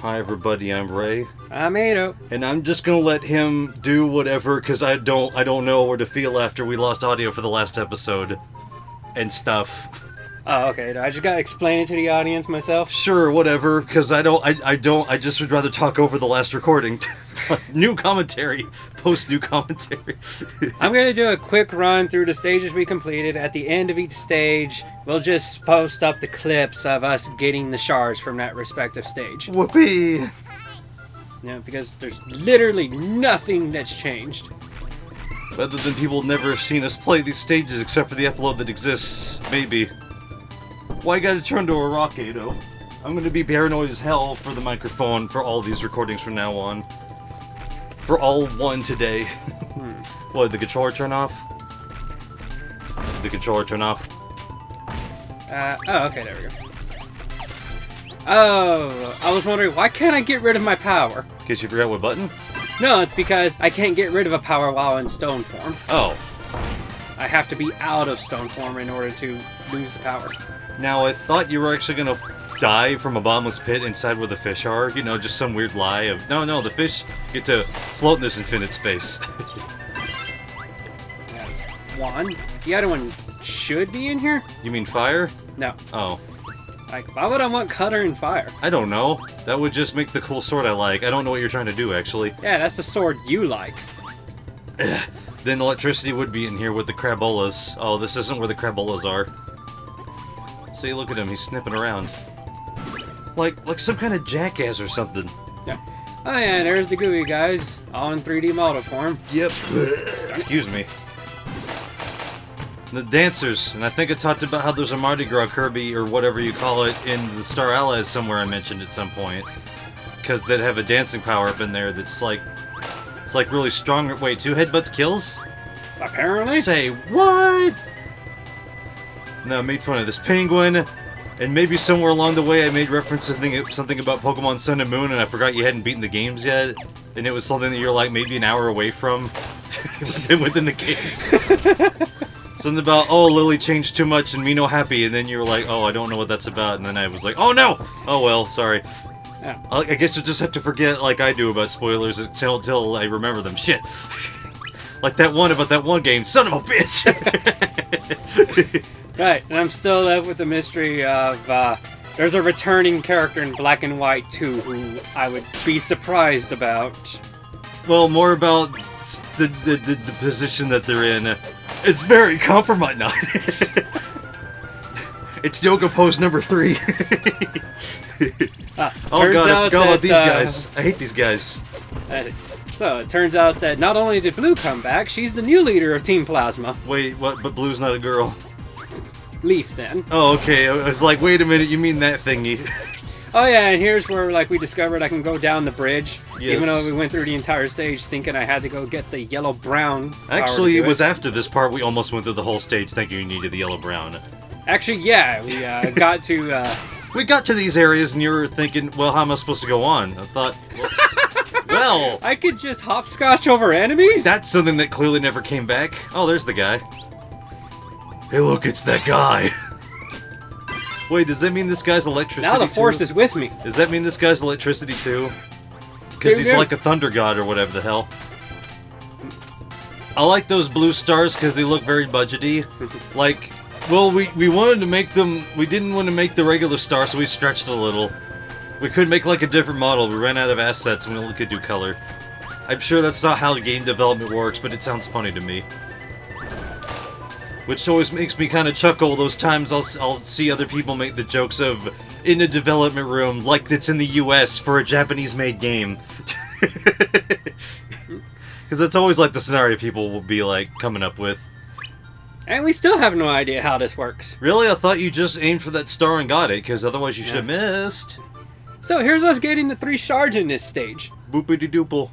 Hi everybody, I'm Ray. I'm Atou. And I'm just gonna let him do whatever, because I don't know where to feel after we lost audio for the last episode. And stuff. Oh, okay. I just gotta explain it to the audience myself. Sure, whatever, because I just would rather talk over the last recording. New commentary. Post new commentary. I'm gonna do a quick run through the stages we completed. At the end of each stage, we'll just post up the clips of us getting the shards from that respective stage. Whoopee! Yeah, because there's literally nothing that's changed. Other than people never have seen us play these stages except for the upload that exists. Maybe. Why gotta turn to a rock, Atou? I'm gonna be paranoid as hell for the microphone for all these recordings from now on. For all one today. What, did the controller turn off? Did the controller turn off? Oh, okay, there we go. Oh, I was wondering, why can't I get rid of my power? In case you forgot what button? No, it's because I can't get rid of a power while in stone form. Oh. I have to be out of stone form in order to lose the power. Now, I thought you were actually gonna die from a bottomless pit inside where the fish are. You know, just some weird lie of, no, the fish get to float in this infinite space. That's one. The other one should be in here? You mean fire? No. Oh. Like, why would I want cutter and fire? I don't know. That would just make the cool sword I like. I don't know what you're trying to do, actually. Yeah, that's the sword you like. Then electricity would be in here with the crabolas. Oh, this isn't where the crabolas are. See, look at him. He's snipping around. Like some kind of jackass or something. Yeah. Oh yeah, there's the gooey guys, all in 3D model form. Yep. Excuse me. The dancers, and I think I talked about how there's a Mardi Gras Kirby, or whatever you call it, in the Star Allies somewhere I mentioned at some point. Because they'd have a dancing power up in there that's like... It's like really strong... Wait, 2 headbutts kills? Apparently? Say what? No, I made fun of this penguin, and maybe somewhere along the way I made reference to something about Pokemon Sun and Moon, and I forgot you hadn't beaten the games yet, and it was something that you're like maybe an hour away from within the games. Something about, oh, Lily changed too much and me no happy, and then you were like, oh, I don't know what that's about, and then I was like, oh no! Oh well, sorry. Yeah. I guess you just have to forget, like I do about spoilers, until I remember them. Shit! Like that one about that one game, son of a bitch! Right, and I'm still left with the mystery of, there's a returning character in Black and White 2 who I would be surprised about. Well, more about the position that they're in. It's very compromised now. It's yoga pose number 3. Oh god, I forgot about these guys. I hate these guys. So, it turns out that not only did Blue come back, she's the new leader of Team Plasma. Wait, what? But Blue's not a girl. Leaf, then. Oh, okay. I was like, wait a minute, you mean that thingy. Oh yeah, and here's where, like, we discovered I can go down the bridge. Yes. Even though we went through the entire stage thinking I had to go get the yellow-brown power Actually, to do it was after this part we almost went through the whole stage thinking you needed the yellow-brown. Actually, yeah, we got to, We got to these areas and you were thinking, well, how am I supposed to go on? I thought, well... I could just hopscotch over enemies? That's something that clearly never came back. Oh, there's the guy. Hey, look, it's that guy. Wait, does that mean this guy's electricity Now the Force too? is with me. Does that mean this guy's electricity too? Because he's like a thunder god or whatever the hell. I like those blue stars because they look very budgety. Like, well, we wanted to make them... We didn't want to make the regular star, so we stretched a little. We could make like a different model. We ran out of assets and we only could do color. I'm sure that's not how game development works, but it sounds funny to me. Which always makes me kind of chuckle those times I'll see other people make the jokes of in a development room like it's in the US for a Japanese-made game. Because that's always like the scenario people will be like coming up with. And we still have no idea how this works. Really? I thought you just aimed for that star and got it, because otherwise you should have missed. So here's us getting the 3 shards in this stage. Boopity-doople.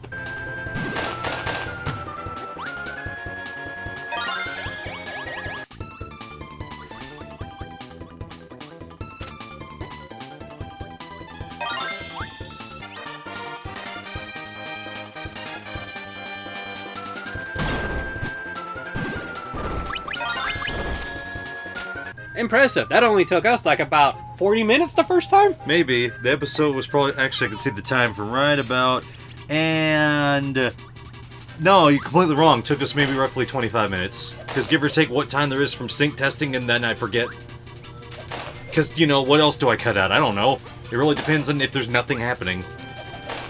Impressive. That only took us like about 40 minutes the first time? Maybe. The episode was probably... Actually, I can see the time from right about... And... No, you're completely wrong. Took us maybe roughly 25 minutes. Because give or take what time there is from sync testing, and then I forget. Because, you know, what else do I cut out? I don't know. It really depends on if there's nothing happening.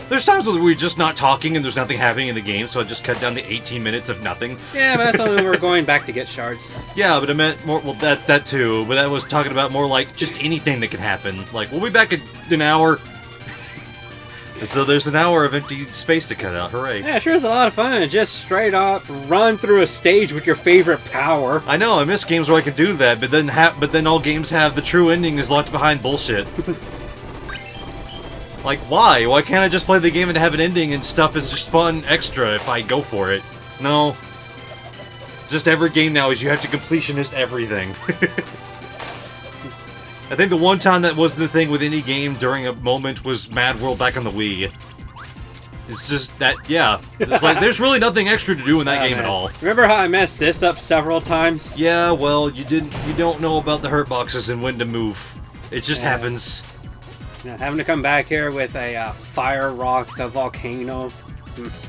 There's times where we're just not talking and there's nothing happening in the game, so I just cut down to 18 minutes of nothing. Yeah, but that's only when we're going back to get shards. Yeah, but I meant more... Well, that too. But I was talking about more like just anything that can happen. Like, we'll be back in an hour. So there's an hour of empty space to cut out. Hooray. Yeah, sure is a lot of fun. Just straight up run through a stage with your favorite power. I know, I miss games where I can do that, but then all games have the true ending is locked behind bullshit. Like, why? Why can't I just play the game and have an ending and stuff is just fun extra if I go for it? No. Just every game now is you have to completionist everything. I think the one time that was the thing with any game during a moment was Mad World back on the Wii. It's just that, yeah. It's like, there's really nothing extra to do in that game at all. Remember how I messed this up several times? Yeah, well, you don't know about the hurt boxes and when to move. It just happens. Yeah, having to come back here with a fire rock to volcano.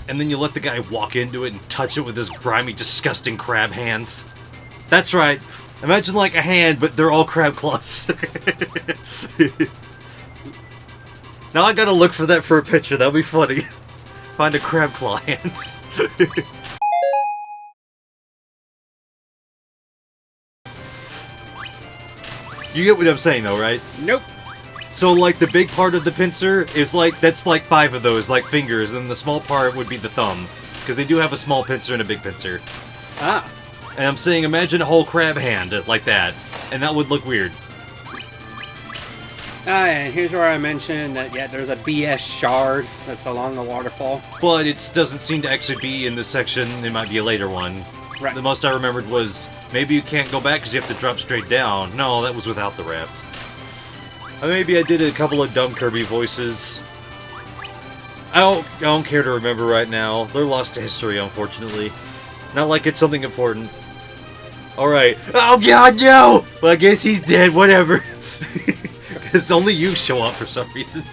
And then you let the guy walk into it and touch it with his grimy, disgusting crab hands. That's right. Imagine like a hand, but they're all crab claws. Now I gotta look for that for a picture. That'll be funny. Find a crab claw hands. You get what I'm saying, though, right? Nope. So, like, the big part of the pincer is like, that's like 5 of those, like fingers, and the small part would be the thumb. Because they do have a small pincer and a big pincer. Ah. And I'm saying, imagine a whole crab hand like that, and that would look weird. Ah, and here's where I mentioned that, yeah, there's a BS shard that's along the waterfall. But it doesn't seem to actually be in this section. It might be a later one. Right. The most I remembered was, maybe you can't go back because you have to drop straight down. No, that was without the raft. Maybe I did a couple of dumb Kirby voices. I don't care to remember right now. They're lost to history, unfortunately. Not like it's something important. Alright. Oh god, no! Well, I guess he's dead, whatever. Because only you show up for some reason.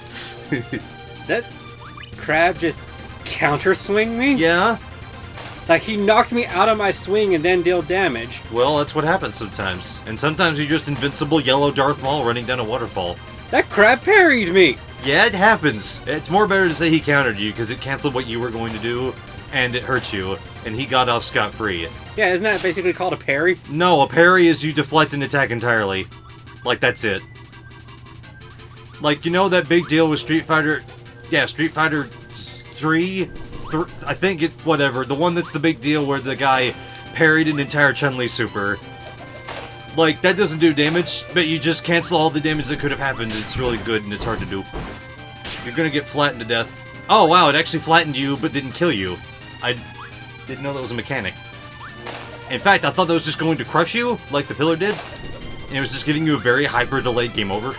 That crab just counter-swing me? Yeah? Like, he knocked me out of my swing and then dealt damage. Well, that's what happens sometimes. And sometimes you're just invincible yellow Darth Maul running down a waterfall. That crab parried me! Yeah, it happens. It's more better to say he countered you, because it canceled what you were going to do, and it hurt you, and he got off scot-free. Yeah, isn't that basically called a parry? No, a parry is you deflect an attack entirely. Like, that's it. Like, you know that big deal with Street Fighter... Yeah, Street Fighter 3? I think it... Whatever. The one that's the big deal where the guy parried an entire Chun-Li super. Like, that doesn't do damage, but you just cancel all the damage that could have happened. It's really good, and it's hard to do. You're gonna get flattened to death. Oh, wow, it actually flattened you, but didn't kill you. I didn't know that was a mechanic. In fact, I thought that was just going to crush you, like the pillar did. And it was just giving you a very hyper-delayed game over.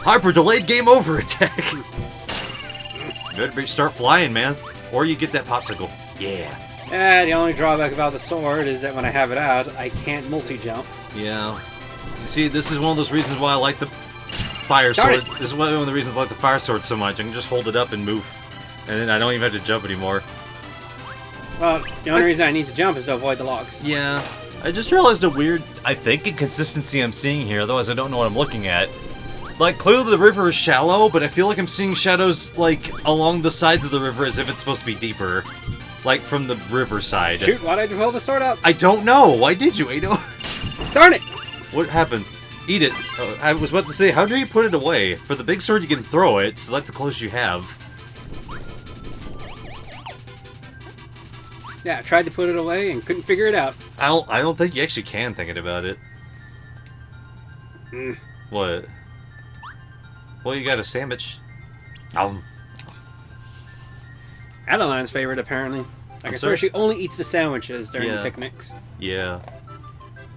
Hyper-delayed game over attack! Better start flying, man. Or you get that popsicle. Yeah. The only drawback about the sword is that when I have it out, I can't multi-jump. Yeah. You see, this is one of those reasons why I like the fire sword. This is one of the reasons I like the fire sword so much. I can just hold it up and move. And then I don't even have to jump anymore. Well, the only reason I need to jump is to avoid the logs. Yeah. I just realized a weird, I think, inconsistency I'm seeing here, otherwise I don't know what I'm looking at. Like, clearly the river is shallow, but I feel like I'm seeing shadows, like, along the sides of the river as if it's supposed to be deeper. Like, from the riverside. Shoot, why did you hold the sword up? I don't know! Why did you, Atou? Darn it! What happened? Eat it. I was about to say, how do you put it away? For the big sword, you can throw it, so that's the closest you have. Yeah, I tried to put it away and couldn't figure it out. I don't think you actually can, thinking about it. What? Well, you got a sandwich. Adeline's favorite, apparently. I swear she only eats the sandwiches during the picnics. Yeah.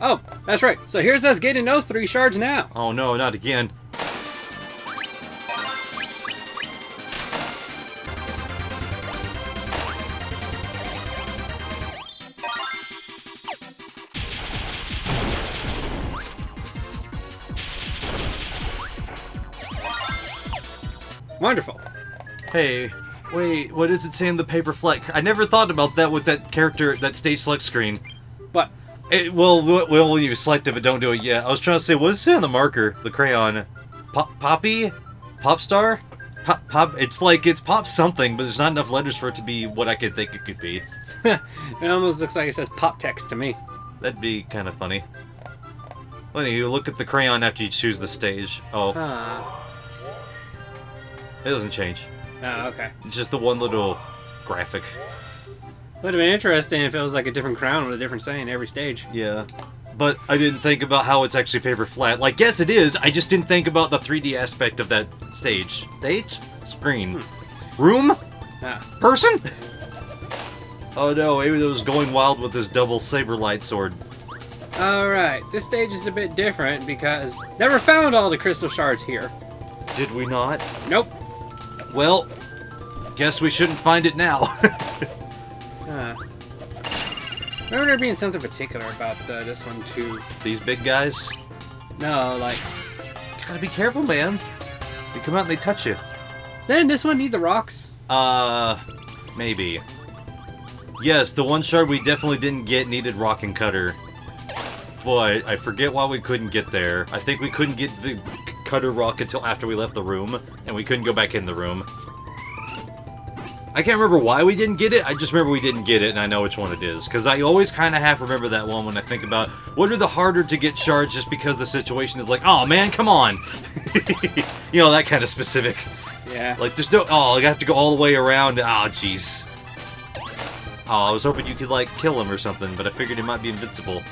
Oh, that's right. So here's us getting those 3 shards now. Oh no, not again. Wonderful. Hey, wait, what does it say in the paper flight? I never thought about that with that character, that stage select screen. What? Well, you select it, but don't do it yet. I was trying to say, what does it say on the marker? The crayon? Poppy? Popstar? Pop? It's like, it's pop something, but there's not enough letters for it to be what I could think it could be. It almost looks like it says pop text to me. That'd be kind of funny. Well, you look at the crayon after you choose the stage. Oh. It doesn't change. Oh, okay. It's just the one little graphic. Would have been interesting if it was like a different crown with a different saying every stage. Yeah. But I didn't think about how it's actually paper flat. Like, yes, it is. I just didn't think about the 3D aspect of that stage. Stage? Screen. Room? Person? Oh no, maybe it was going wild with his double saber light sword. Alright, this stage is a bit different because never found all the crystal shards here. Did we not? Nope. Well, guess we shouldn't find it now. Remember there being something particular about this one too. These big guys? No, like... Gotta be careful, man. They come out and they touch you. Then this one need the rocks? Maybe. Yes, the one shard we definitely didn't get needed rock and cutter. But I forget why we couldn't get there. I think we couldn't get the cutter rock until after we left the room, and we couldn't go back in the room. I can't remember why we didn't get it, I just remember we didn't get it, and I know which one it is. Because I always kind of half remember that one when I think about what are the harder to get shards just because the situation is like, oh man, come on! You know, that kind of specific. Yeah. Like, there's no, oh, I have to go all the way around, ah, jeez. Oh, I was hoping you could, like, kill him or something, but I figured he might be invincible.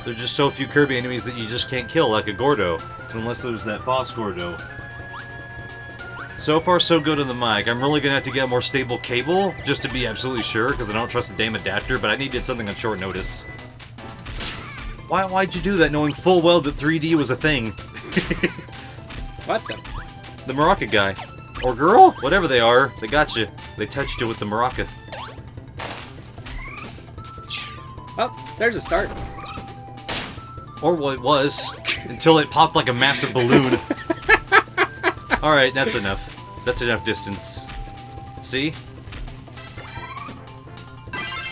There's just so few Kirby enemies that you just can't kill, like a Gordo. Unless there's that boss Gordo. So far, so good on the mic. I'm really gonna have to get a more stable cable, just to be absolutely sure, because I don't trust the damn adapter, but I needed something on short notice. Why'd you do that, knowing full well that 3D was a thing? What the? The maraca guy. Or girl? Whatever they are, they got you. They touched you with the maraca. Oh, there's a start. Or what it was, until it popped like a massive balloon. Alright, that's enough. That's enough distance. See?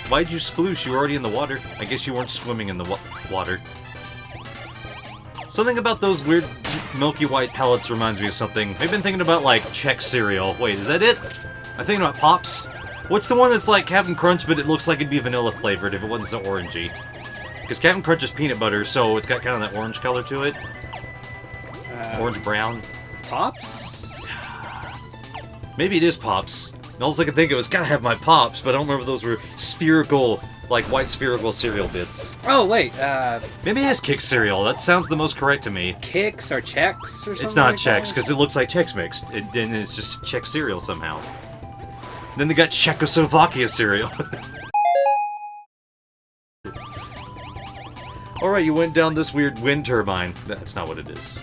Why'd you sploosh? You were already in the water. I guess you weren't swimming in the water. Something about those weird milky white pellets reminds me of something. I've been thinking about, like, Chex cereal. Wait, is that it? I'm thinking about Pops. What's the one that's like Captain Crunch, but it looks like it'd be vanilla flavored if it wasn't so orangey? Because Captain Crunch is peanut butter, so it's got kind of that orange color to it. Orange-brown. Pops? Maybe it is Pops. And all I can think of is, gotta have my Pops, but I don't remember those were spherical, like white spherical cereal bits. Oh, wait, Maybe it is Kix cereal. That sounds the most correct to me. Kix or Chex or something? It's not like Chex, because it looks like Chex Mix. And it's just Chex cereal somehow. Then they got Czechoslovakia cereal. Alright, you went down this weird wind turbine. That's not what it is.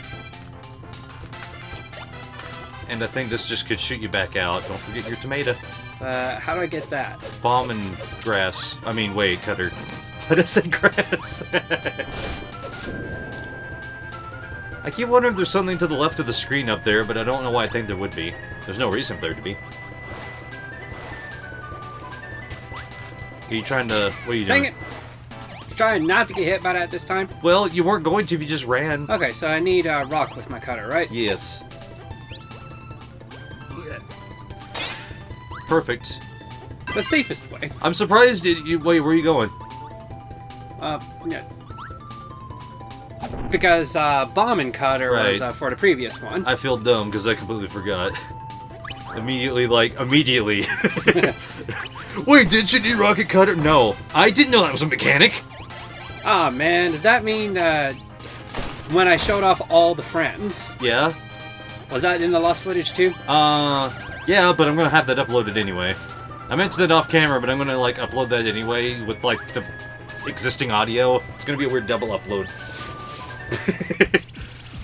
And I think this just could shoot you back out. Don't forget your tomato. How do I get that? Bomb and grass. I mean, wait, cutter. Why did I say grass? I keep wondering if there's something to the left of the screen up there, but I don't know why I think there would be. There's no reason for there to be. Are you trying to... What are you doing? Dang it! Trying not to get hit by that this time. Well, you weren't going to if you just ran. Okay, so I need a rock with my cutter, right? Yes. Perfect. The safest way. I'm surprised you... Wait, where are you going? Yeah. Because, bomb and cutter was for the previous one. I feel dumb because I completely forgot. Immediately. Wait, did you need rocket cutter? No. I didn't know that was a mechanic. Ah, man, does that mean, when I showed off all the friends? Yeah. Was that in the lost footage too? Yeah, but I'm gonna have that uploaded anyway. I mentioned it off camera, but I'm gonna, like, upload that anyway with, like, the existing audio. It's gonna be a weird double upload.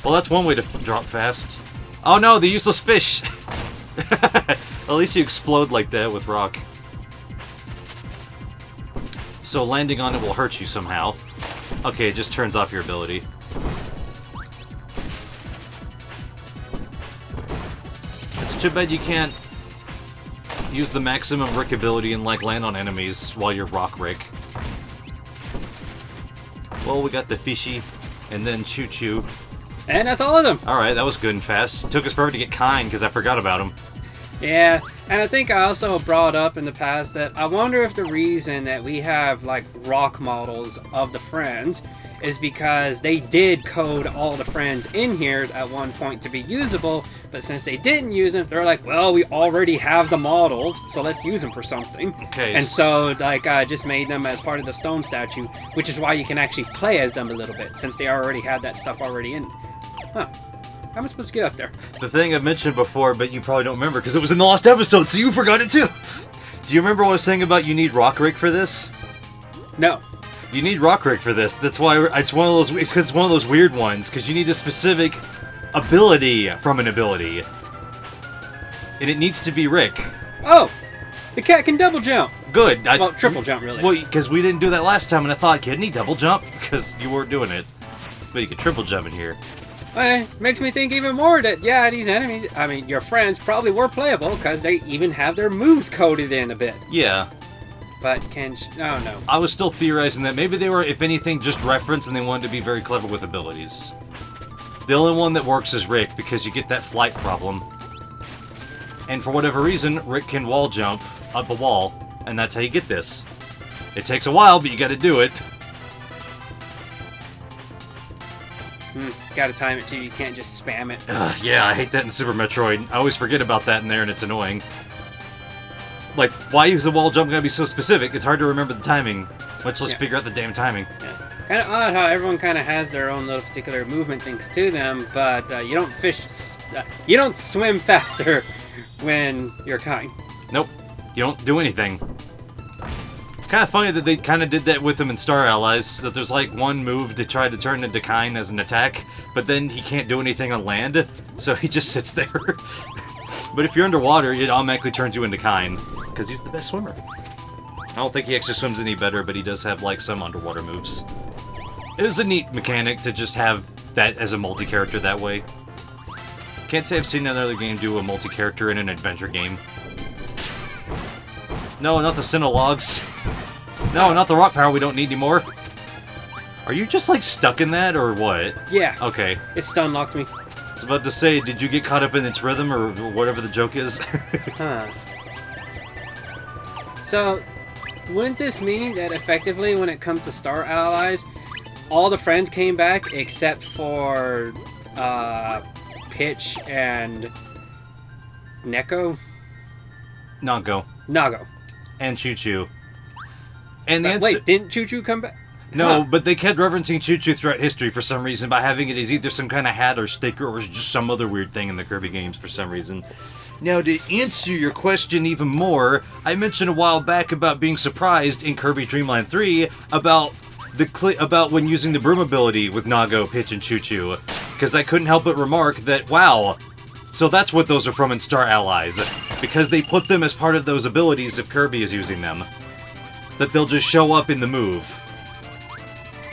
Well, that's one way to drop fast. Oh no, the useless fish! At least you explode like that with rock. So landing on it will hurt you somehow. Okay, it just turns off your ability. Too bad you can't use the maximum Rick ability and, like, land on enemies while you're Rock Rick. Well, we got the Fishy, and then Choo Choo. And that's all of them. Alright, that was good and fast. It took us forever to get Kind, because I forgot about him. Yeah, and I think I also brought up in the past that I wonder if the reason that we have, like, rock models of the friends is because they did code all the friends in here at one point to be usable, but since they didn't use them, they're like, well, we already have the models, so let's use them for something. Okay. And so, like, I just made them as part of the stone statue, which is why you can actually play as them a little bit, since they already had that stuff already in. Huh. How am I supposed to get up there? The thing I've mentioned before, but you probably don't remember, because it was in the last episode, so you forgot it too! Do you remember what I was saying about you need Rock Rick for this? No. You need Rock Rick for this. That's why it's one of those. It's one of those weird ones because you need a specific ability from an ability, and it needs to be Rick. Oh, the cat can double jump. Good. Well, triple jump really. Well, because we didn't do that last time, and I thought, can he double jump? Because you weren't doing it, but you can triple jump in here. Makes me think even more that, yeah, these enemies, I mean, your friends probably were playable because they even have their moves coded in a bit. Yeah. But oh no. I was still theorizing that maybe they were, if anything, just reference and they wanted to be very clever with abilities. The only one that works is Rick because you get that flight problem. And for whatever reason, Rick can wall jump up a wall, and that's how you get this. It takes a while, but you gotta do it. Gotta time it too, you can't just spam it. Yeah, I hate that in Super Metroid. I always forget about that in there and it's annoying. Like, why is the wall jump gotta be so specific? It's hard to remember the timing, much less figure out the damn timing. Yeah. Kind of odd how everyone kind of has their own little particular movement things to them, but you don't you don't swim faster when you're Kind. Nope, you don't do anything. It's kind of funny that they kind of did that with him in Star Allies, that there's like one move to try to turn into Kind as an attack, but then he can't do anything on land, so he just sits there. But if you're underwater, it automatically turns you into Kind, because he's the best swimmer. I don't think he actually swims any better, but he does have like some underwater moves. It is a neat mechanic to just have that as a multi-character that way. Can't say I've seen another game do a multi-character in an adventure game. No, not the Sinologs. No, not the rock power we don't need anymore. Are you just like stuck in that, or what? Yeah. Okay. It stun locked me. I was about to say, did you get caught up in its rhythm, or whatever the joke is? Huh. So, wouldn't this mean that effectively when it comes to Star Allies, all the friends came back except for Pitch and Neko? Nago. Nago. And Choo Choo. And the answer... Wait, didn't Choo Choo come back? No, Huh. but they kept referencing Choo Choo throughout history for some reason by having it as either some kind of hat or sticker or just some other weird thing in the Kirby games for some reason. Now, to answer your question even more, I mentioned a while back about being surprised in Kirby Dream Land 3 about about when using the broom ability with Nago, Pitch, and Choo Choo, because I couldn't help but remark that, wow, so that's what those are from in Star Allies, because they put them as part of those abilities if Kirby is using them, that they'll just show up in the move.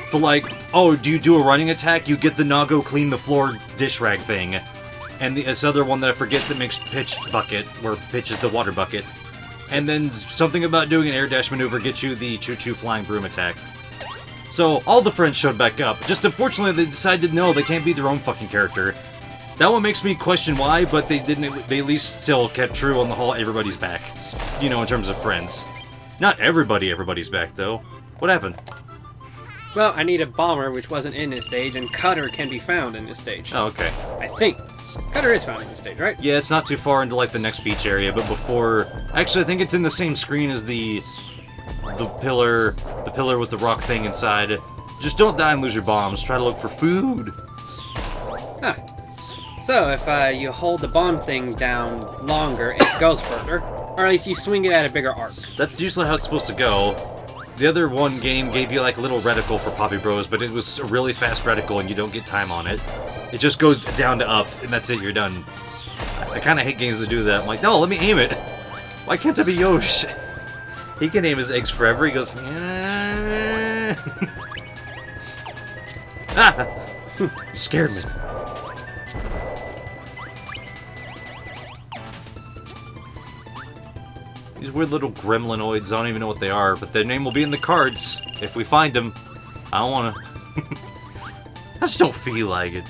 For like, oh, do you do a running attack? You get the Nago clean the floor dish rag thing. And this other one that I forget that makes Pitch bucket, where Pitch is the water bucket. And then something about doing an air dash maneuver gets you the Choo Choo flying broom attack. So, all the friends showed back up. Just unfortunately, they decided no, they can't be their own fucking character. That one makes me question why, but they didn't. They at least still kept true on the whole everybody's back. You know, in terms of friends. Not everybody's back, though. What happened? Well, I need a bomber, which wasn't in this stage, and Cutter can be found in this stage. Oh, okay. I think. Cutter is found in this stage, right? Yeah, it's not too far into, like, the next beach area, but before... Actually, I think it's in the same screen as the pillar with the rock thing inside. Just don't die and lose your bombs. Try to look for food. Huh. So, if you hold the bomb thing down longer, it goes further. Or at least you swing it at a bigger arc. That's usually how it's supposed to go. The other one game gave you like a little reticle for Poppy Bros, but it was a really fast reticle and you don't get time on it. It just goes down to up, and that's it, you're done. I kind of hate games that do that. I'm like, no, let me aim it. Why can't it be Yosh? He can aim his eggs forever. He goes, ah! You scared me. These weird little gremlinoids, I don't even know what they are, but their name will be in the cards if we find them. I don't wanna... I just don't feel like it.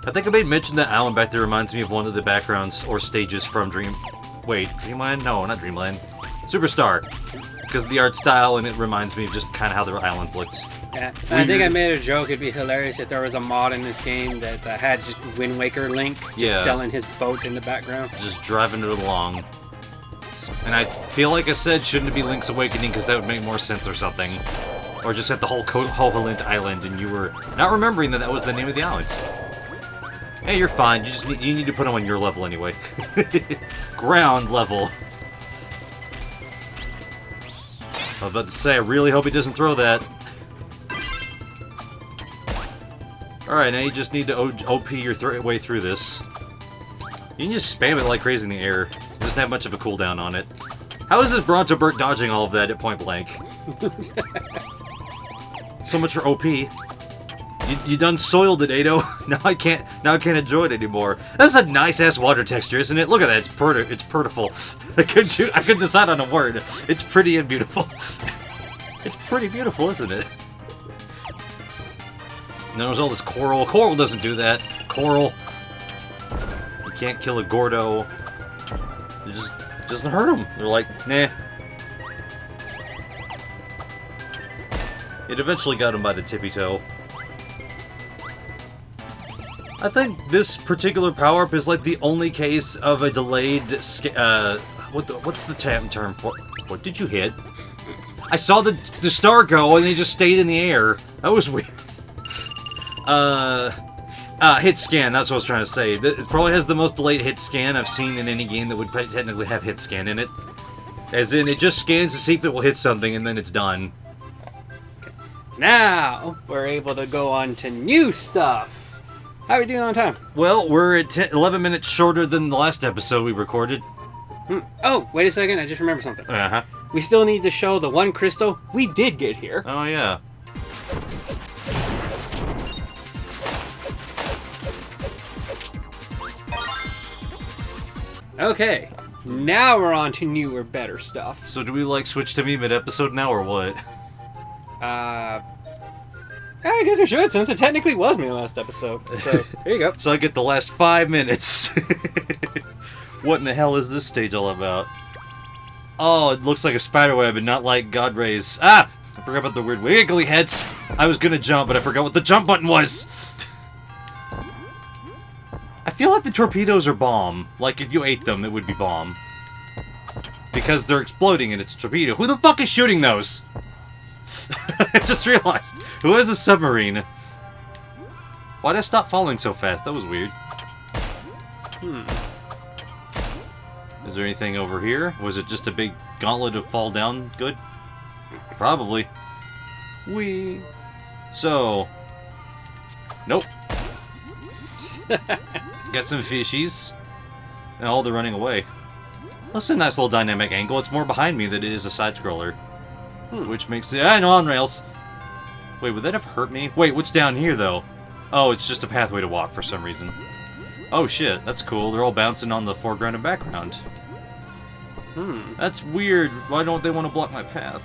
I think I made mention that island back there reminds me of one of the backgrounds or stages from Dreamland? No, not Dreamland. Superstar. Because of the art style, and it reminds me of just kind of how the islands looked. Yeah, I think I made a joke. It'd be hilarious if there was a mod in this game that had just Wind Waker Link just selling his boat in the background. Just driving it along. And I feel like I said, shouldn't it be Link's Awakening, because that would make more sense or something. Or just at the whole Koholint Island, and you were not remembering that that was the name of the island. Hey, you're fine. You need to put them on your level anyway. Ground level. I was about to say, I really hope he doesn't throw that. Alright, now you just need to OP your way through this. You can just spam it like crazy in the air. It doesn't have much of a cooldown on it. How is this Bronto Burt dodging all of that at point blank? So much for OP. You done soiled it, Atou. Now I can't enjoy it anymore. That's a nice ass water texture, isn't it? Look at that, it's prettiful. I couldn't decide on a word. It's pretty and beautiful. It's pretty beautiful, isn't it? And there's all this coral. Coral doesn't do that. Coral. You can't kill a Gordo. It just doesn't hurt them. They're like, nah. It eventually got him by the tippy toe. I think this particular power-up is like the only case of a delayed what's the term for? What did you hit? I saw the star go and they just stayed in the air. That was weird. Hit scan, that's what I was trying to say. It probably has the most delayed hit scan I've seen in any game that would technically have hit scan in it. As in, it just scans to see if it will hit something and then it's done. Now, we're able to go on to new stuff. How are we doing on time? Well, we're at 11 minutes shorter than the last episode we recorded. Oh, wait a second, I just remembered something. Uh-huh. We still need to show the one crystal we did get here. Oh, yeah. Okay, now we're on to newer, better stuff. So do we, like, switch to me mid-episode now, or what? I guess we should, since it technically was me last episode. So, here you go. So I get the last 5 minutes. What in the hell is this stage all about? Oh, it looks like a spiderweb and not like God Rays. Ah! I forgot about the weird wiggly heads. I was gonna jump, but I forgot what the jump button was. I feel like the torpedoes are bomb. Like, if you ate them, it would be bomb. Because they're exploding and it's a torpedo. Who the fuck is shooting those? I just realized. Who has a submarine? Why'd I stop falling so fast? That was weird. Is there anything over here? Was it just a big gauntlet of fall down good? Probably. Whee! So... Nope. Got some fishies. Oh, they're running away. That's a nice little dynamic angle. It's more behind me than it is a side-scroller. Which makes it... I know, on rails. Wait, would that have hurt me? Wait, what's down here, though? Oh, it's just a pathway to walk for some reason. Oh, shit. That's cool. They're all bouncing on the foreground and background. That's weird. Why don't they want to block my path?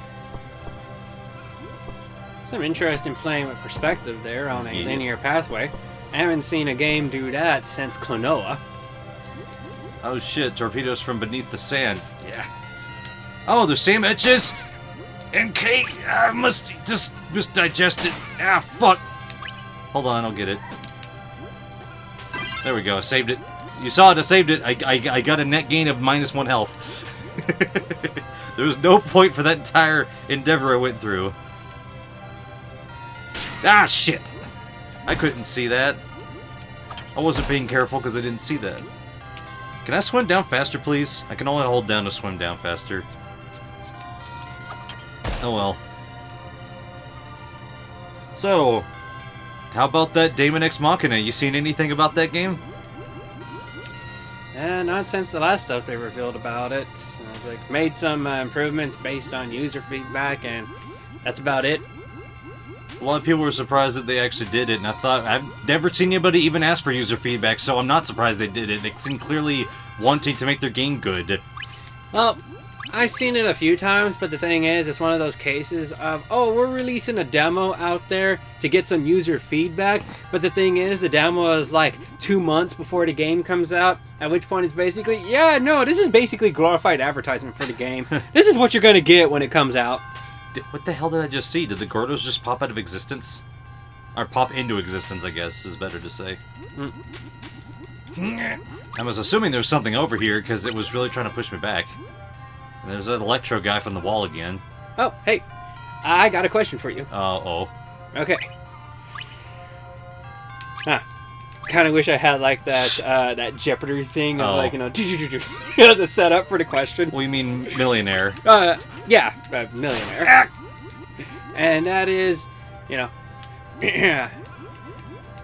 Some interesting playing with perspective there on a linear pathway. I haven't seen a game do that since Klonoa. Oh, shit. Torpedoes from beneath the sand. Yeah. Oh, there's sand etches! And cake! I must just digest it. Ah, fuck! Hold on, I'll get it. There we go, I saved it. You saw it, I saved it. I got a net gain of -1 health. There was no point for that entire endeavor I went through. Ah, shit! I couldn't see that. I wasn't being careful because I didn't see that. Can I swim down faster, please? I can only hold down to swim down faster. Oh well. So, how about that Daemon X Machina? You seen anything about that game? Not since the last stuff they revealed about it. I was like, made some improvements based on user feedback, and that's about it. A lot of people were surprised that they actually did it, and I thought, I've never seen anybody even ask for user feedback, so I'm not surprised they did it. They seem clearly wanting to make their game good. Well, I've seen it a few times, but the thing is, it's one of those cases of, oh, we're releasing a demo out there to get some user feedback, but the thing is, the demo is like 2 months before the game comes out, at which point it's basically, yeah, no, this is basically glorified advertisement for the game. This is what you're gonna get when it comes out. What the hell did I just see? Did the Gordos just pop out of existence? Or pop into existence, I guess, is better to say. I was assuming there was something over here, because it was really trying to push me back. And there's that electro guy from the wall again. Oh, hey, I got a question for you. Uh-oh. Okay. Kind of wish I had like that that Jeopardy thing of like, you know, to set up for the question. Well, you mean millionaire? Yeah, millionaire. And that is, you know,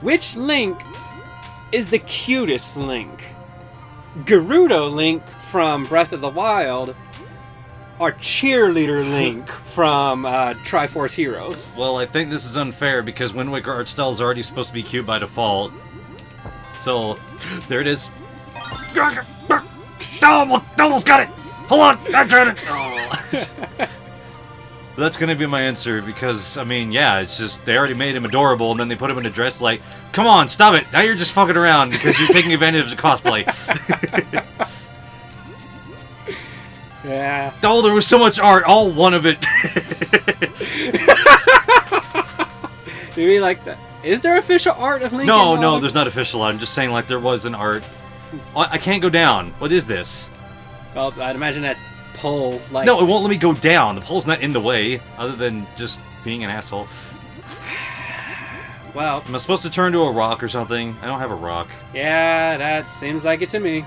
which Link is the cutest Link? Gerudo Link from Breath of the Wild, or Cheerleader Link from Triforce Heroes? Well, I think this is unfair because Wind Waker art style is already supposed to be cute by default. So, there it is. Almost got it! Hold on! I'm trying to... Oh. That's gonna be my answer because, I mean, yeah, it's just, they already made him adorable and then they put him in a dress like, come on, stop it! Now you're just fucking around because you're taking advantage of cosplay. Yeah. Oh, there was so much art, all one of it. Maybe like that. Is there official art of Link? No, there's not official art. I'm just saying, like, there was an art. I can't go down. What is this? Well, I'd imagine that pole, like... No, it won't let me go down. The pole's not in the way, other than just being an asshole. Well... Am I supposed to turn to a rock or something? I don't have a rock. Yeah, that seems like it to me.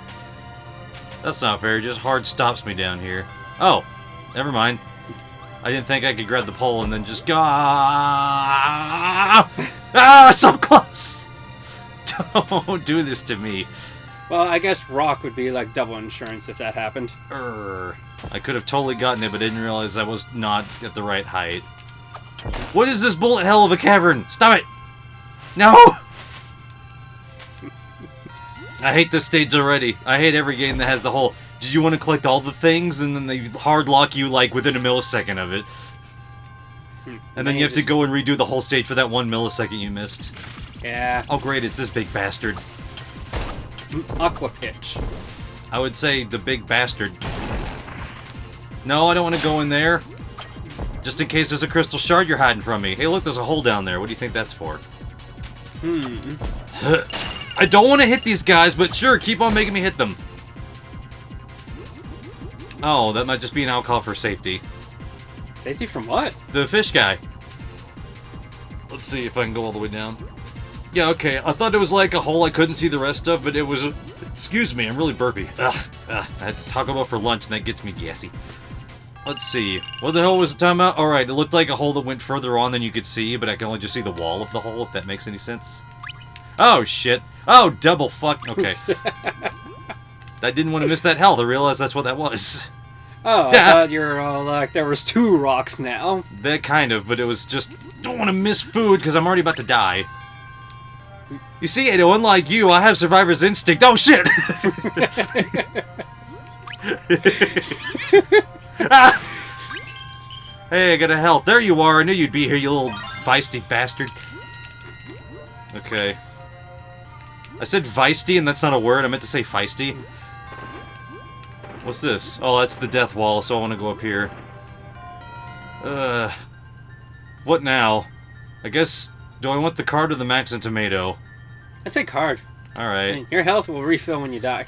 That's not fair. It just hard stops me down here. Oh, never mind. I didn't think I could grab the pole and then just go... Ah, so close! Don't do this to me. Well, I guess rock would be like double insurance if that happened. I could have totally gotten it, but didn't realize I was not at the right height. What is this bullet hell of a cavern? Stop it! No! I hate this stage already. I hate every game that has the whole, did you want to collect all the things? And then they hard lock you like within a millisecond of it. And then you have to go and redo the whole stage for that 1 millisecond you missed. Yeah. Oh great, it's this big bastard. Aqua pitch. I would say the big bastard. No, I don't want to go in there. Just in case there's a crystal shard you're hiding from me. Hey look, there's a hole down there. What do you think that's for? I don't want to hit these guys, but sure, keep on making me hit them. Oh, that might just be an alcohol for safety. Safety from what? The fish guy. Let's see if I can go all the way down. Yeah, okay. I thought it was like a hole I couldn't see the rest of, but it was a... Excuse me, I'm really burpy. Ugh. I had Taco Bell for lunch, and that gets me gassy. Let's see. What the hell was the time out? Alright, it looked like a hole that went further on than you could see, but I can only just see the wall of the hole, if that makes any sense. Oh, shit. Oh, double fuck. Okay. I didn't want to miss that health. I realized that's what that was. Oh, I thought you were all like, there was 2 rocks now. That kind of, but it was just, don't want to miss food because I'm already about to die. You see, Atou, unlike you, I have survivor's instinct. Oh, shit! Ah! Hey, I got a health. There you are. I knew you'd be here, you little feisty bastard. Okay. I said feisty, and that's not a word. I meant to say feisty. What's this? Oh, that's the death wall, so I want to go up here. What now? I guess, do I want the card or the max and tomato? I say card. Alright. Your health will refill when you die.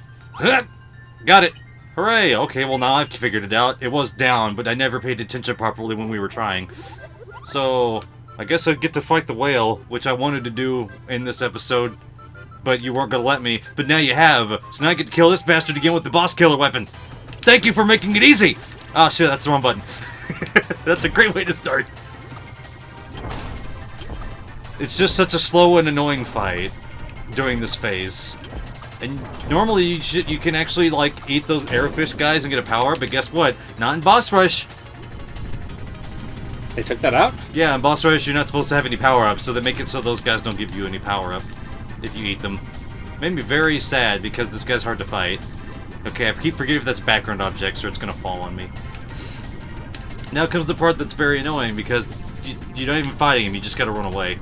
Got it! Hooray! Okay, well now I've figured it out. It was down, but I never paid attention properly when we were trying. So, I guess I get to fight the whale, which I wanted to do in this episode, but you weren't gonna let me. But now you have, so now I get to kill this bastard again with the boss killer weapon. Thank you for making it easy! Oh shit, that's the wrong button. That's a great way to start. It's just such a slow and annoying fight during this phase. And normally you can actually like eat those arrowfish guys and get a power, but guess what? Not in boss rush. They took that out? Yeah, in boss rush, you're not supposed to have any power-ups, so they make it so those guys don't give you any power-up if you eat them. Made me very sad, because this guy's hard to fight. Okay, I keep forgetting if that's background objects, or it's gonna fall on me. Now comes the part that's very annoying, because you're not even fighting him, you just gotta run away.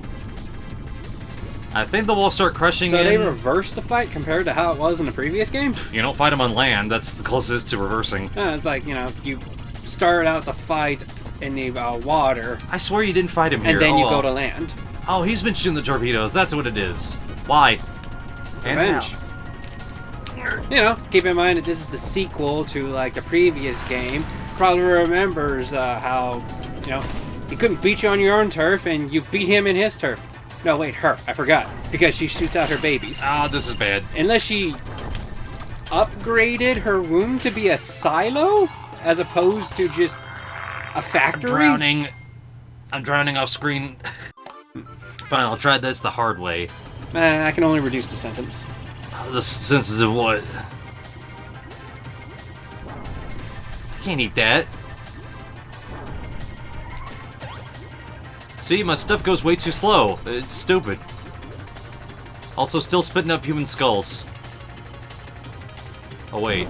I think the walls start crushing So in... they reversed the fight compared to how it was in the previous game? You don't fight him on land, that's the closest to reversing. It's like, you know, you start out the fight in the water. I swear you didn't fight him here. And then you go to land. Oh, he's been shooting the torpedoes, that's what it is. Why? Revenge. You know, keep in mind that this is the sequel to, like, the previous game. Probably remembers how, you know, he couldn't beat you on your own turf, and you beat him in his turf. No, wait, her. I forgot. Because she shoots out her babies. Ah, this is bad. Unless she upgraded her room to be a silo, as opposed to just a factory. I'm drowning off screen. Fine, I'll try this the hard way. I can only reduce the sentence. The senses of what? I can't eat that. See, my stuff goes way too slow. It's stupid. Also, still spitting up human skulls. Oh, wait.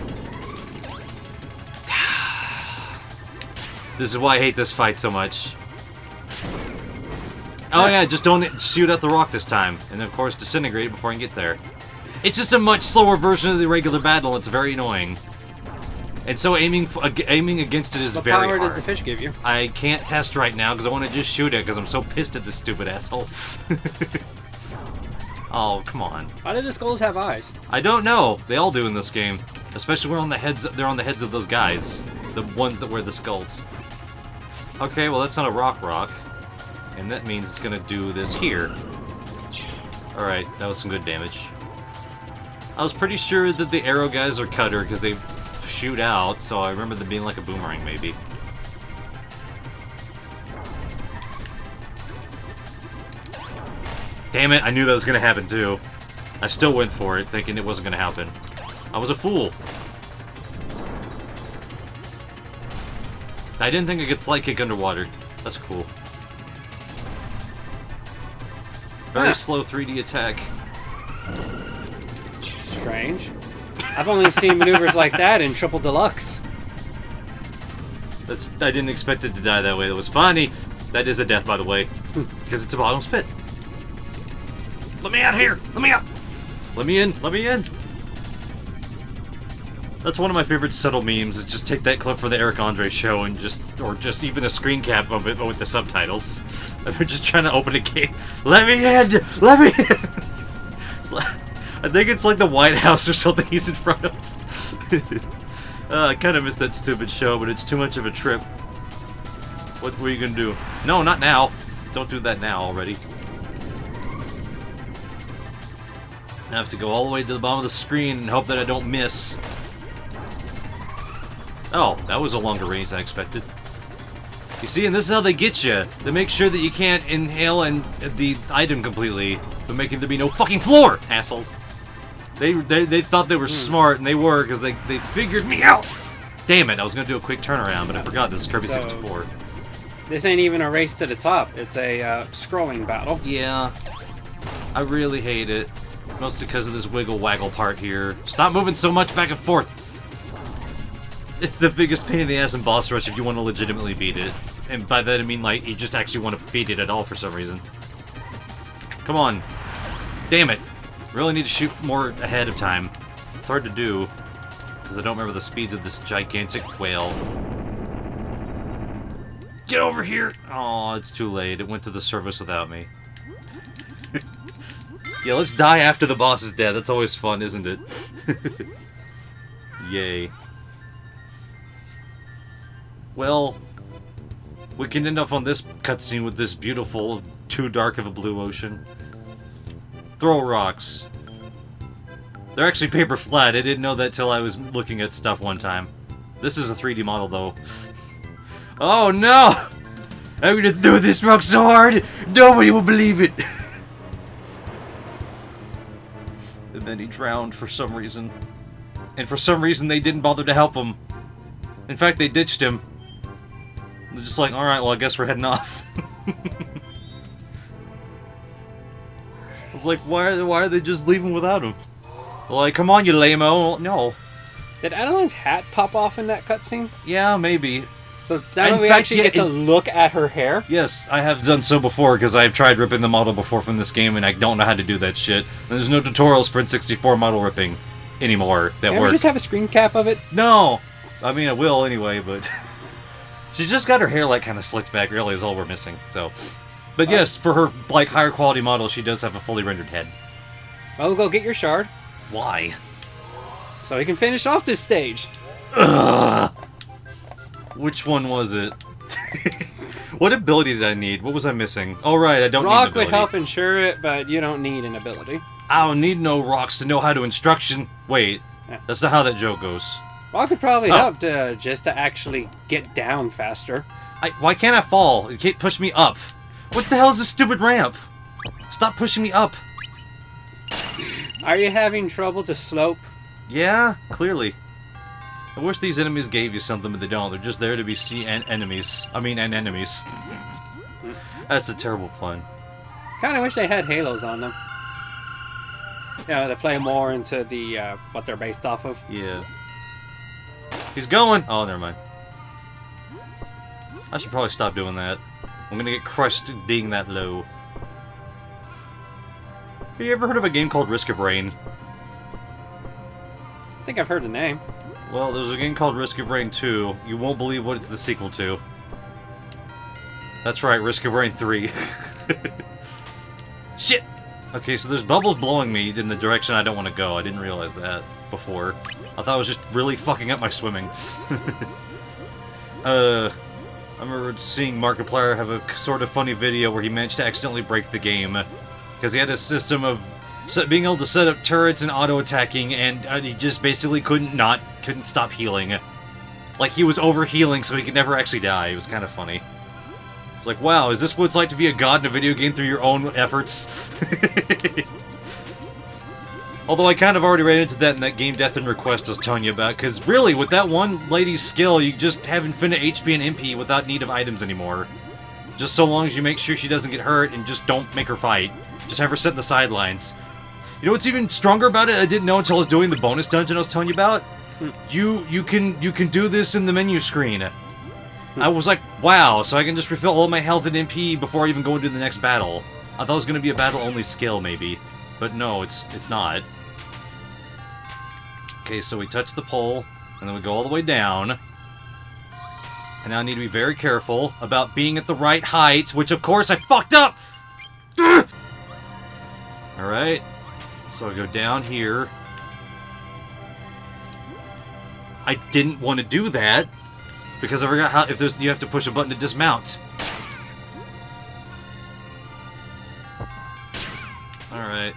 This is why I hate this fight so much. Oh yeah, just don't shoot at the rock this time. And of course, disintegrate it before I can get there. It's just a much slower version of the regular battle. It's very annoying. And so aiming against it is very hard. What power does the fish give you? I can't test right now because I want to just shoot it because I'm so pissed at this stupid asshole. Oh, come on. Why do the skulls have eyes? I don't know. They all do in this game. Especially when they're on the heads of those guys. The ones that wear the skulls. Okay, well that's not a rock. And that means it's gonna do this here. Alright, that was some good damage. I was pretty sure that the arrow guys are cutter because they shoot out, so I remember them being like a boomerang, maybe. Damn it, I knew that was gonna happen too. I still went for it, thinking it wasn't gonna happen. I was a fool. I didn't think I could slide kick underwater. That's cool. Very slow 3D attack. Strange. I've only seen maneuvers like that in Triple Deluxe. I didn't expect it to die that way. That was funny. That is a death, by the way. Because it's a bottom spit. Let me out here! Let me out! Let me in! Let me in! That's one of my favorite subtle memes, is just take that clip for the Eric Andre show and or just even a screen cap of it with the subtitles. They're just trying to open a gate. Let me in! Let me in! I think it's like the White House or something he's in front of. I kind of miss that stupid show, but it's too much of a trip. What were you gonna do? No, not now. Don't do that now already. I have to go all the way to the bottom of the screen and hope that I don't miss. Oh, that was a longer range than I expected. You see, and this is how they get you. They make sure that you can't inhale the item completely, but making there be no fucking floor, assholes. They thought they were smart, and they were, because they figured me out. Damn it, I was going to do a quick turnaround, but I forgot this is Kirby 64. This ain't even a race to the top. It's a scrolling battle. Yeah, I really hate it. Mostly because of this wiggle-waggle part here. Stop moving so much back and forth. It's the biggest pain in the ass in boss rush if you want to legitimately beat it. And by that I mean, like, you just actually want to beat it at all for some reason. Come on. Damn it. Really need to shoot more ahead of time. It's hard to do, because I don't remember the speeds of this gigantic whale. Get over here! Oh, it's too late. It went to the surface without me. Yeah, let's die after the boss is dead. That's always fun, isn't it? Yay. Well, we can end up on this cutscene with this beautiful, too dark of a blue ocean. Throw rocks. They're actually paper flat. I didn't know that till I was looking at stuff one time. This is a 3D model, though. Oh, no! I'm gonna throw this rock so hard, nobody will believe it! And then he drowned for some reason. And for some reason, they didn't bother to help him. In fact, they ditched him. They're just like, alright, well, I guess we're heading off. It's like, why are they just leaving without him? Like, come on, you lame-o. No. Did Adeline's hat pop off in that cutscene? Yeah, maybe. So now we actually get to look at her hair? Yes, I have done so before, because I've tried ripping the model before from this game, and I don't know how to do that shit. And there's no tutorials for N64 model ripping anymore that Can we work. just have a screen cap of it? No! I mean, I will anyway, but... She's just got her hair, like, kind of slicked back, really, is all we're missing, so... But yes, for her, like, higher quality model, she does have a fully rendered head. Well, we'll go get your shard. Why? So we can finish off this stage. Ugh. Which one was it? What ability did I need? What was I missing? Oh, right, I don't need an Rock ability. would help ensure it, but you don't need an ability. I don't need no rocks to know how to instruction. Wait, Yeah. that's not how that joke goes. Rock would probably help just to actually get down faster. Why can't I fall? You can't push me up. What the hell is this stupid ramp? Stop pushing me up. Are you having trouble to slope? Yeah, clearly. I wish these enemies gave you something, but they don't. They're just there to be enemies. And enemies. That's a terrible pun. Kind of wish they had halos on them. You know, to play more into the what they're based off of. Yeah. He's going! Oh, never mind. I should probably stop doing that. I'm gonna get crushed being that low. Have you ever heard of a game called Risk of Rain? I think I've heard the name. Well, there's a game called Risk of Rain 2. You won't believe what it's the sequel to. That's right, Risk of Rain 3. Shit! Okay, so there's bubbles blowing me in the direction I don't want to go. I didn't realize that before. I thought I was just really fucking up my swimming. I remember seeing Markiplier have a sort of funny video where he managed to accidentally break the game. Because he had a system of being able to set up turrets and auto-attacking, and he just basically couldn't stop healing. Like, he was over-healing so he could never actually die. It was kind of funny. It's like, wow, is this what it's like to be a god in a video game through your own efforts? Although I kind of already ran into that in that game Death and Request I was telling you about, because really, with that one lady's skill, you just have infinite HP and MP without need of items anymore. Just so long as you make sure she doesn't get hurt and just don't make her fight. Just have her sit in the sidelines. You know what's even stronger about it? I didn't know until I was doing the bonus dungeon I was telling you about. You can do this in the menu screen. I was like, wow, so I can just refill all my health and MP before I even go into the next battle. I thought it was going to be a battle-only skill, maybe. But no, it's not. Okay, so we touch the pole, and then we go all the way down. And now I need to be very careful about being at the right height, which of course I fucked up! Alright, so I go down here. I didn't want to do that, because I forgot how, you have to push a button to dismount. Alright.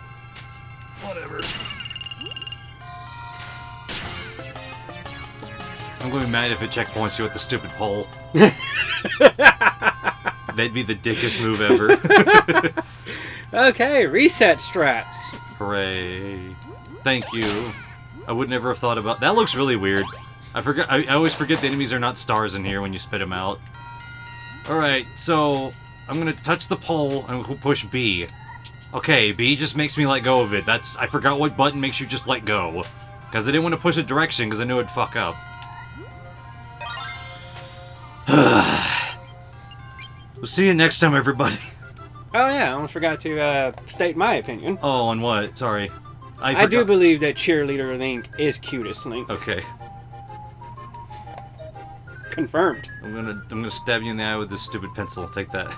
Whatever. I'm going to be mad if it checkpoints you at the stupid pole. That'd be the dickest move ever. Okay, reset strats. Hooray. Thank you. I would never have thought about... That looks really weird. I always forget the enemies are not stars in here when you spit them out. Alright, so... I'm gonna touch the pole and push B. Okay, B just makes me let go of it. I forgot what button makes you just let go. Because I didn't want to push a direction because I knew it'd fuck up. We'll see you next time, everybody. Oh yeah, I almost forgot to state my opinion. Oh, on what? Sorry. I do believe that Cheerleader Link is cutest Link. Okay. Confirmed. I'm gonna stab you in the eye with this stupid pencil. Take that.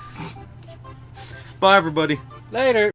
Bye, everybody. Later.